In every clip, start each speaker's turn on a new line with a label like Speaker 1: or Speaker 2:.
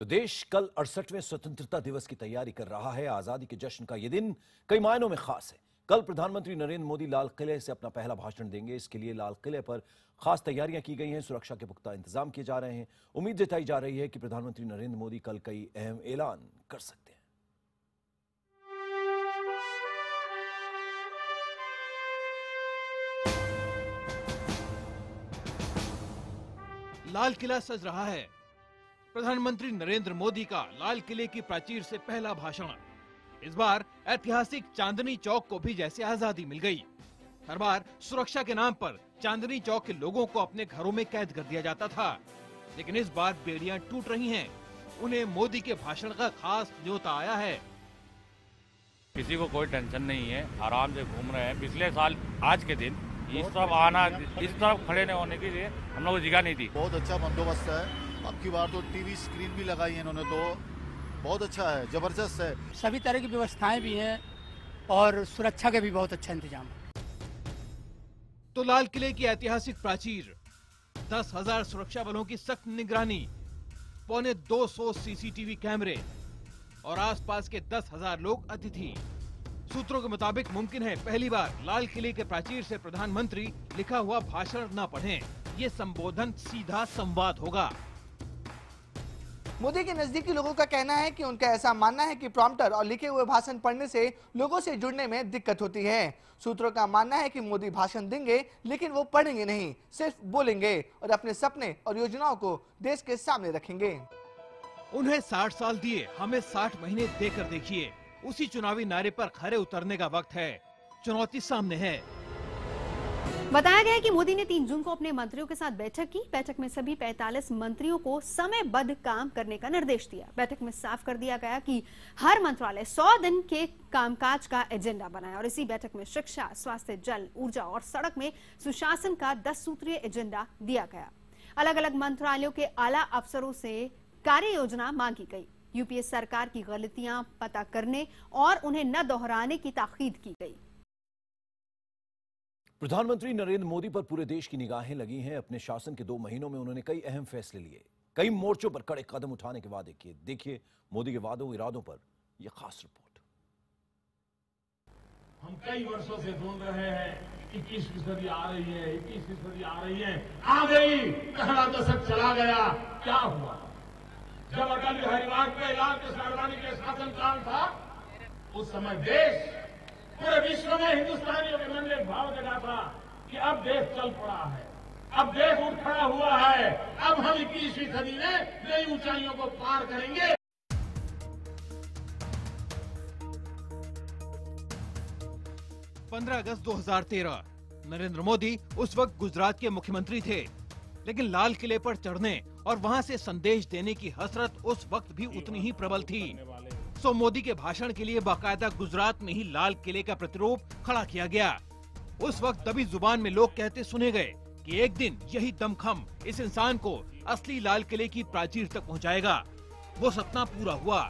Speaker 1: तो देश कल 68वें स्वतंत्रता दिवस की तैयारी कर रहा है। आजादी के जश्न का यह दिन कई मायनों में खास है। कल प्रधानमंत्री नरेंद्र मोदी लाल किले से अपना पहला भाषण देंगे। इसके लिए लाल किले पर खास तैयारियां की गई हैं। सुरक्षा के पुख्ता इंतजाम किए जा रहे हैं। उम्मीद जताई जा रही है कि प्रधानमंत्री नरेंद्र मोदी कल कई अहम ऐलान कर सकते हैं।
Speaker 2: लाल किला सज रहा है। प्रधानमंत्री नरेंद्र मोदी का लाल किले की प्राचीर से पहला भाषण। इस बार ऐतिहासिक चांदनी चौक को भी जैसे आजादी मिल गई। हर बार सुरक्षा के नाम पर चांदनी चौक के लोगों को अपने घरों में कैद कर दिया जाता था, लेकिन इस बार बेड़ियां टूट रही हैं। उन्हें मोदी के भाषण का खास न्योता आया है।
Speaker 3: किसी को कोई टेंशन नहीं है, आराम से घूम रहे हैं। पिछले साल आज के दिन इस तरफ आना, इस तरफ खड़े न होने के लिए हम लोग को जगह नहीं थी।
Speaker 4: बहुत अच्छा बंदोबस्त है। अब की बार तो टीवी स्क्रीन भी लगाई है इन्होंने, तो बहुत अच्छा है, जबरदस्त है।
Speaker 5: सभी तरह की व्यवस्थाएं भी हैं और सुरक्षा का भी बहुत अच्छा इंतजाम है।
Speaker 2: तो लाल किले की ऐतिहासिक प्राचीर, 10,000 सुरक्षा बलों की सख्त निगरानी, पौने 200 सीसीटीवी कैमरे और आसपास के 10,000 लोग अतिथि। सूत्रों के मुताबिक मुमकिन है पहली बार लाल किले के प्राचीर से प्रधानमंत्री लिखा हुआ भाषण न पढ़ें। ये संबोधन सीधा संवाद होगा।
Speaker 6: मोदी के नजदीकी लोगों का कहना है कि उनका ऐसा मानना है कि प्रॉम्प्टर और लिखे हुए भाषण पढ़ने से लोगों से जुड़ने में दिक्कत होती है। सूत्रों का मानना है कि मोदी भाषण देंगे लेकिन वो पढ़ेंगे नहीं, सिर्फ बोलेंगे और अपने सपने और योजनाओं को देश के सामने रखेंगे।
Speaker 2: उन्हें 60 साल दिए, हमें 60 महीने देकर देखिए। उसी चुनावी नारे पर खरे उतरने का वक्त है। चुनौती सामने है।
Speaker 7: बताया गया है कि मोदी ने 3 जून को अपने मंत्रियों के साथ बैठक की। बैठक में सभी 45 मंत्रियों को समयबद्ध काम करने का निर्देश दिया। बैठक में साफ कर दिया गया कि हर मंत्रालय 100 दिन के कामकाज का एजेंडा बनाए और इसी बैठक में शिक्षा, स्वास्थ्य, जल, ऊर्जा और सड़क में सुशासन का 10 सूत्रीय एजेंडा दिया गया। अलग अलग मंत्रालयों के आला अफसरों से कार्य योजना मांगी गई। यूपीए सरकार की गलतियां पता करने और उन्हें न दोहराने की ताकीद की गई।
Speaker 1: प्रधानमंत्री नरेंद्र मोदी पर पूरे देश की निगाहें लगी हैं। अपने शासन के 2 महीनों में उन्होंने कई अहम फैसले लिए, कई मोर्चों पर कड़े कदम उठाने के वादे किए। देखिए मोदी के वादों इरादों पर यह खास रिपोर्ट।
Speaker 8: हम कई वर्षों से सुन रहे हैं 21वीं सदी आ रही है, 21वीं सदी आ रही है। आ गई, पहला दशक चला गया। क्या हुआ? जब अटल बिहारी वाजपेयी लाल कृष्ण आडवाणी के शासनकाल था, उस समय देश पूरे विश्व में हिंदुस्तानियों के मन में एक भाव जगा था कि अब देश चल पड़ा है, अब देश उठ खड़ा हुआ है, अब हम 21वीं सदी में नई ऊंचाइयों को पार करेंगे।
Speaker 2: 15 अगस्त 2013 नरेंद्र मोदी उस वक्त गुजरात के मुख्यमंत्री थे, लेकिन लाल किले पर चढ़ने और वहां से संदेश देने की हसरत उस वक्त भी उतनी ही प्रबल थी। सो मोदी के भाषण के लिए बाकायदा गुजरात में ही लाल किले का प्रतिरूप खड़ा किया गया। उस वक्त दबी जुबान में लोग कहते सुने गए कि एक दिन यही दमखम इस इंसान को असली लाल किले की प्राचीर तक पहुंचाएगा। वो सपना पूरा हुआ।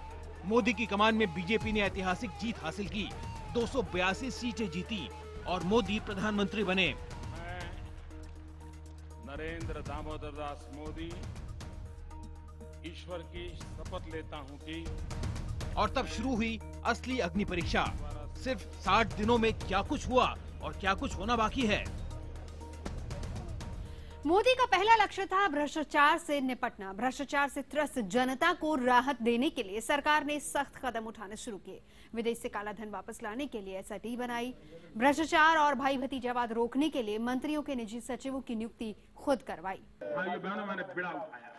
Speaker 2: मोदी की कमान में बीजेपी ने ऐतिहासिक जीत हासिल की, 282 सीटें जीती और मोदी प्रधानमंत्री बने।
Speaker 3: नरेंद्र दामोदर दास मोदी ईश्वर की शपथ लेता हूं कि।
Speaker 2: और तब शुरू हुई असली अग्नि परीक्षा। सिर्फ 60 दिनों में क्या कुछ हुआ और क्या कुछ होना बाकी है।
Speaker 7: मोदी का पहला लक्ष्य था भ्रष्टाचार से निपटना। भ्रष्टाचार से त्रस्त जनता को राहत देने के लिए सरकार ने सख्त कदम उठाने शुरू किए। विदेश से काला धन वापस लाने के लिए एसआईटी बनाई। भ्रष्टाचार और भाई भतीजावाद रोकने के लिए मंत्रियों के निजी सचिवों की नियुक्ति खुद करवाई।
Speaker 8: भाइयों बहनों, मैंने बीड़ा उठाया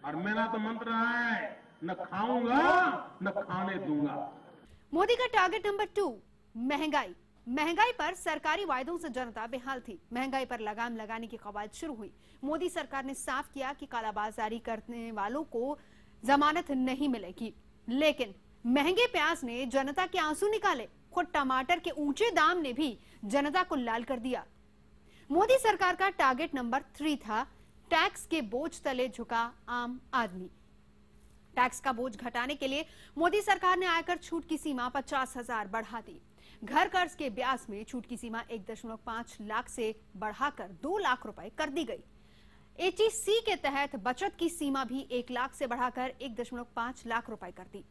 Speaker 8: और मेरा तो मंत्र है, न खाऊंगा न खाने दूंगा।
Speaker 7: मोदी का टारगेट नंबर 2, महंगाई। महंगाई पर सरकारी वायदों से जनता बेहाल थी। महंगाई पर लगाम लगाने की कवायद शुरू हुई। मोदी सरकार ने साफ किया कि कालाबाजारी करने वालों को जमानत नहीं मिलेगी, लेकिन महंगे प्याज ने जनता के आंसू निकाले। खुद टमाटर के ऊंचे दाम ने भी जनता को लाल कर दिया। मोदी सरकार का टारगेट नंबर 3 था, टैक्स के बोझ तले झुका आम आदमी। टैक्स का बोझ घटाने के लिए मोदी सरकार ने आयकर छूट की सीमा 50,000 बढ़ा दी। घर कर्ज के ब्याज में छूट की सीमा 1.5 लाख से बढ़ाकर 2 लाख रुपए कर दी गई। HEC के तहत बचत की सीमा भी 1 लाख से बढ़ाकर 1.5 लाख रुपए कर दी।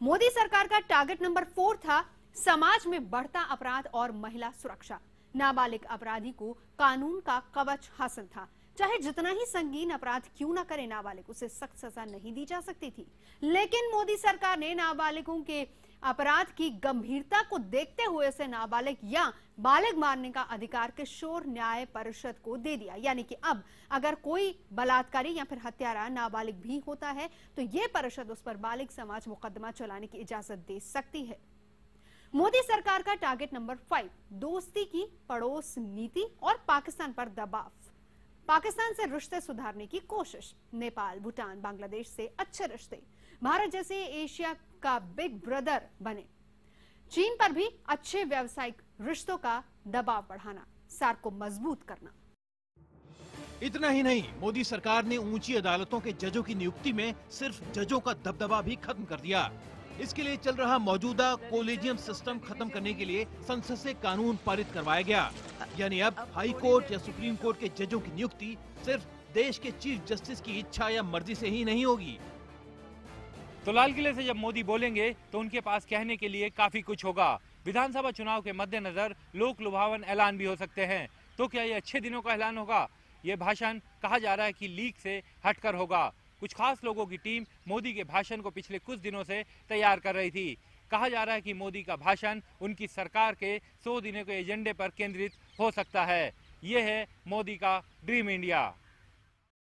Speaker 7: मोदी सरकार का टारगेट नंबर 4 था समाज में बढ़ता अपराध और महिला सुरक्षा। नाबालिग अपराधी को कानून का कवच हासिल था। चाहे जितना ही संगीन अपराध क्यों न करे नाबालिग, उसे सख्त सजा नहीं दी जा सकती थी। लेकिन मोदी सरकार ने नाबालिगों के अपराध की गंभीरता को देखते हुए उसे नाबालिग या बालिग मारने का अधिकार किशोर न्याय परिषद को दे दिया। यानी कि अब अगर कोई बलात्कारी या फिर हत्यारा नाबालिग भी होता है तो यह परिषद उस पर बालिग समाज मुकदमा चलाने की इजाजत दे सकती है। मोदी सरकार का टारगेट नंबर 5 दोस्ती की पड़ोस नीति और पाकिस्तान पर दबाव। पाकिस्तान से रिश्ते सुधारने की कोशिश। नेपाल, भूटान, बांग्लादेश से अच्छे रिश्ते। भारत जैसे एशिया का बिग ब्रदर बने। चीन पर भी अच्छे व्यावसायिक रिश्तों का दबाव बढ़ाना। सार्क को मजबूत करना।
Speaker 2: इतना ही नहीं, मोदी सरकार ने ऊंची अदालतों के जजों की नियुक्ति में सिर्फ जजों का दबदबा भी खत्म कर दिया। इसके लिए चल रहा मौजूदा कोलेजियम सिस्टम खत्म करने के लिए संसद से कानून पारित करवाया गया। यानी अब हाई कोर्ट या सुप्रीम कोर्ट के जजों की नियुक्ति सिर्फ देश के चीफ जस्टिस की इच्छा या मर्जी से ही नहीं होगी।
Speaker 9: तो लाल किले से जब मोदी बोलेंगे तो उनके पास कहने के लिए काफी कुछ होगा। विधानसभा चुनाव के मद्देनजर लोक लुभावन ऐलान भी हो सकते हैं। तो क्या ये अच्छे दिनों का ऐलान होगा? ये भाषण कहा जा रहा है कि लीक से हटकर होगा। कुछ खास लोगों की टीम मोदी के भाषण को पिछले कुछ दिनों से तैयार कर रही थी। कहा जा रहा है कि मोदी का भाषण उनकी सरकार के 100 दिनों के एजेंडे पर केंद्रित हो सकता है। ये है मोदी का ड्रीम इंडिया।